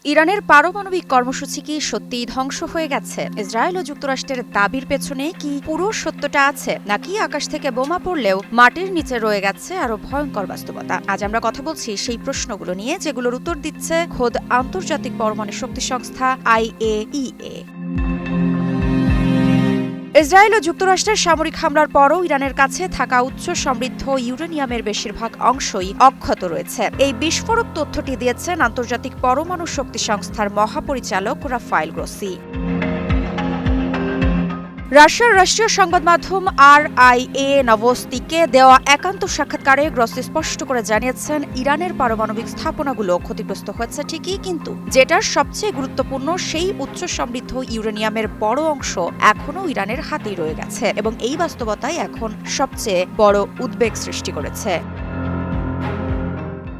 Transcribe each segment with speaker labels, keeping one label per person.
Speaker 1: ইরানের পারমাণবিক কর্মসূচি কি সত্যিই ধ্বংস হয়ে গেছে? ইসরায়েল ও যুক্তরাষ্ট্রের দাবির পেছনে কি পুরো সত্যটা আছে, নাকি আকাশ থেকে বোমা পড়লেও মাটির নিচে রয়ে গেছে আরো ভয়ঙ্কর বাস্তবতা? আজ আমরা কথা বলছি সেই প্রশ্নগুলো নিয়ে, যেগুলোর উত্তর দিচ্ছে খোদ আন্তর্জাতিক পরমাণু শক্তি সংস্থা IAEA। ইসরায়েল ও যুক্তরাষ্ট্রের সামরিক হামলার পরও ইরানের কাছে থাকা উচ্চ সমৃদ্ধ ইউরেনিয়ামের বেশিরভাগ অংশই অক্ষত রয়েছে। এই বিস্ফোরক তথ্যটি দিয়েছেন আন্তর্জাতিক পরমাণু শক্তি সংস্থার মহাপরিচালক রাফায়েল গ্রোসি। রাশিয়ার রাষ্ট্রীয় সংবাদ মাধ্যম RIA নভোস্তিকে দেওয়া একান্ত সাক্ষাৎকারে গ্রোসি স্পষ্ট করে জানিয়েছেন, ইরানের পারমাণবিক স্থাপনাগুলো ক্ষতিগ্রস্ত হয়েছে ঠিকই, কিন্তু যেটার সবচেয়ে গুরুত্বপূর্ণ সেই উচ্চ সমৃদ্ধ ইউরেনিয়ামের বড় অংশ এখনও ইরানের হাতেই রয়ে গেছে, এবং এই বাস্তবতাই এখন সবচেয়ে বড় উদ্বেগ সৃষ্টি করেছে।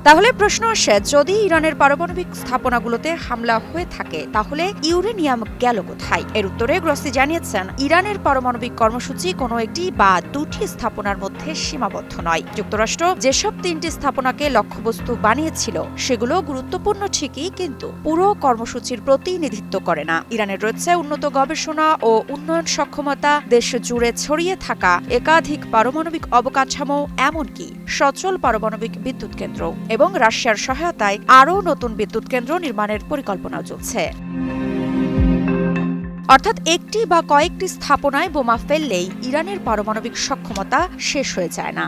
Speaker 1: তাহলে প্রশ্ন আসে, যদি ইরানের পারমাণবিক স্থাপনাগুলোতে হামলা হয়ে থাকে তাহলে ইউরেনিয়াম গেল কোথায়? এর উত্তরে গ্রোসি জানিয়েছেন, ইরানের পারমাণবিক কর্মসূচি কোনো একটি বা দুটি স্থাপনার মধ্যে সীমাবদ্ধ নয়। যুক্তরাষ্ট্র যেসব 3টি স্থাপনাকে লক্ষ্যবস্তু বানিয়েছিল সেগুলো গুরুত্বপূর্ণ ঠিকই, কিন্তু পুরো কর্মসূচির প্রতিনিধিত্ব করে না। ইরানের রয়েছে উন্নত গবেষণা ও উন্নয়ন সক্ষমতা, দেশ জুড়ে ছড়িয়ে থাকা একাধিক পারমাণবিক অবকাঠামো, এমনকি সচল পারমাণবিক বিদ্যুৎ কেন্দ্র, এবং রাশিয়ার সহায়তায় আরও নতুন বিদ্যুৎ কেন্দ্র নির্মাণের পরিকল্পনাও চলছে। অর্থাৎ একটি বা কয়েকটি স্থাপনায় বোমা ফেললেই ইরানের পারমাণবিক সক্ষমতা শেষ হয়ে যায় না।